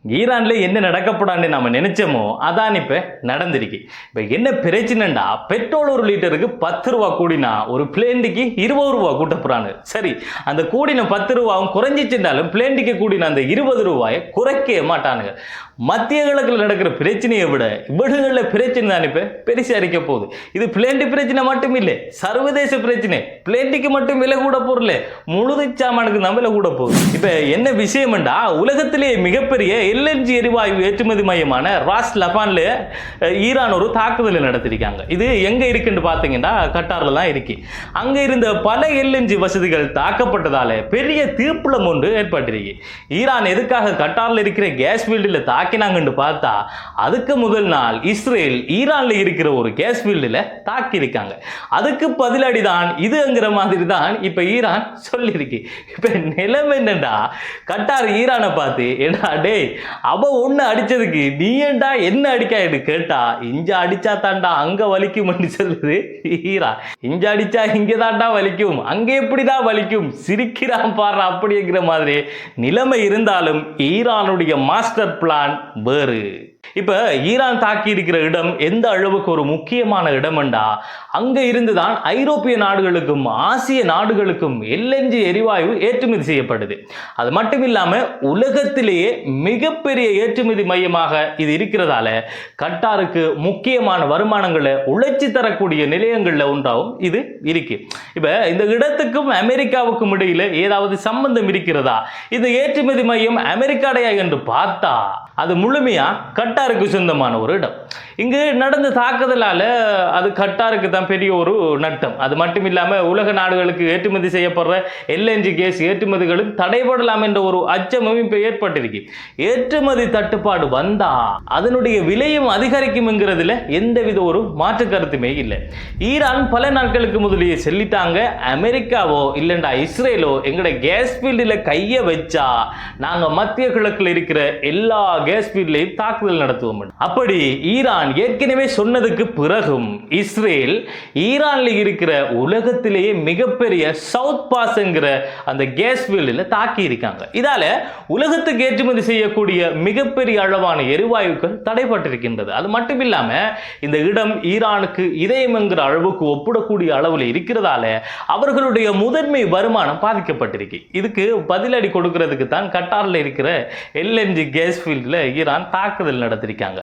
ஈரான்ல என்ன நடக்கப்படான்னு நம்ம நினைச்சோமோ அதான் இப்ப நடந்திருக்கு. இப்ப என்ன பிரச்சனைண்டா, பெட்ரோல் ஒரு லிட்டருக்கு 10 ரூபா கூடினா ஒரு பிளேண்டிக்கு 20 ரூபா கூட்ட போறாங்க. சரி, அந்த கூடின 10 ரூபாவும் குறைஞ்சிச்சுட்டாலும் பிளேண்டிக்கு கூடின அந்த 20 ரூபாயை குறைக்க மாட்டானுங்க. மத்திய கிழக்கில் நடக்கிற பிரச்சனையை விட இவ்வளவுல பிரச்சனை தான் இப்ப பெருசா இருக்க போகுது. இது பிளேண்டி பிரச்சனை மட்டும் இல்லை, சர்வதேச பிரச்சனை. பிளேண்டிக்கு மட்டும் விலை கூட போறல, முழுது சாமானுக்கு தான் விலை கூட போகுது. இப்ப என்ன விஷயம்டா, உலகத்திலேயே மிகப்பெரிய எல்என்ஜி எரிவாயு ஏற்றுமதி மையமான ராஸ் லபான்ல ஈரான் ஒரு தாக்குதல் நடத்திருக்காங்க. இது எங்க இருக்குன்னு பாத்தீங்கன்னா கட்டார்ல தான் இருக்கு. அங்க இருந்த பல எல்என்ஜி வசதிகள் தாக்கப்பட்டதால பெரிய தீர்ப்புலம் ஒன்று ஏற்பட்டிருக்கு. ஈரான் எதுக்காக கட்டார்ல இருக்கிற கேஸ் ஃபீல்டில் தாக்கினாங்கன்னு பார்த்தா, அதுக்கு முதல் நாள் இஸ்ரேல் ஈரான்ல இருக்கிற ஒரு கேஸ் ஃபீல்டில் தாக்கி இருக்காங்க. அதுக்கு பதிலடி தான் இதுங்கிற மாதிரி தான் இப்ப ஈரான் சொல்லியிருக்கு. இப்ப நிலைமை என்னண்டா, கட்டார் ஈரானை பார்த்து ஏடா டே அவ ஒண்ணு அடிச்சதுக்கு நீ ஏண்டா என்ன அடிக்காது கேட்டா, இங்க அடிச்சா தாண்டா அங்க வலிக்கும் சொல்லுது ஈரான். இங்க அடிச்சா இங்க தாண்டா வலிக்கும், அங்க எப்படிதான் வலிக்கும், சிரிக்கிறான் பாரு அப்படிங்கிற மாதிரி நிலைமை இருந்தாலும் ஈரானுடைய மாஸ்டர் பிளான் வேறு. இப்ப ஈரான் தாக்கி இருக்கிற இடம் எந்த அளவுக்கு ஒரு முக்கியமான இடம்டா, அங்க இருந்துதான் ஐரோப்பிய நாடுகளுக்கும் ஆசிய நாடுகளுக்கும் எல்என்ஜி எரிவாயு ஏற்றுமதி செய்யப்படுது. அது மட்டும் இல்லாம உலகத்திலேயே மிகப்பெரிய ஏற்றுமதி மையமாக இது இருக்கிறதால கட்டாருக்கு முக்கியமான வருமானங்களை உழைச்சி தரக்கூடிய நிலையங்கள்ல ஒன்றாகவும் இது இருக்கு. இப்ப இந்த இடத்துக்கும் அமெரிக்காவுக்கும் இடையில ஏதாவது சம்பந்தம் இருக்கிறதா, இந்த ஏற்றுமதி மையம் அமெரிக்காடையா என்று பார்த்தா அது முழுமையா கட்டாருக்கு சொந்தமான ஒரு இடம். இங்கு நடந்த தாக்குதலால அது கட்டாருக்கு தான் பெரிய ஒரு நட்டம். அது மட்டும் இல்லாம உலக நாடுகளுக்கு ஏற்றுமதி செய்யப்படுற எல்என்ஜி கேஸ் ஏற்றுமதிகளும் தடைபடலாம் என்ற ஒரு அச்சமும் இப்ப ஏற்பட்டிருக்கு. ஏற்றுமதி தட்டுப்பாடு வந்தா அதனுடைய விலையும் அதிகரிக்கும்ங்கிறதுல எந்தவித ஒரு மாற்று கருத்துமே இல்லை. ஈரான் பல நாட்களுக்கு முதலியே சொல்லிட்டாங்க, அமெரிக்காவோ இல்லைண்டா இஸ்ரேலோ எங்கட கேஸ் ஃபீல்டில் கைய வச்சா நாங்க மத்திய கிழக்கில் இருக்கிற எல்லா கேஸ் ஃபீல்ட்லையும் தாக்குதல் நடத்துவோம். அப்படி ஈரான் ஏற்கனவே சொன்னதுக்கு பிறகும் இஸ்ரேல் ஈரான்ல இருக்கிற உலகத்திலேயே மிகப்பெரிய சவுத் பாஸ்ங்கிற அந்த கேஸ் ஃபீல்டில் தாக்கி இருக்காங்க. இதால உலகத்துக்கு ஏற்றுமதி செய்யக்கூடிய மிகப்பெரிய அளவான எரிவாயுக்கள் தடைப்பட்டிருக்கின்றது. அது மட்டும் இல்லாம இந்த இடம் ஈரானுக்கு இதயம் என்கிற அளவுக்கு ஒப்பிடக்கூடிய அளவில் இருக்கிறதால அவர்களுடைய முதன்மை வருமானம் பாதிக்கப்பட்டிருக்கு. இதுக்கு பதிலடி கொடுக்கிறதுக்கு தான் கட்டார்ல இருக்கிற எல்என்ஜி கேஸ் ஃபீல்டில் ஈரான் தாக்குதல் நடத்திருக்காங்க.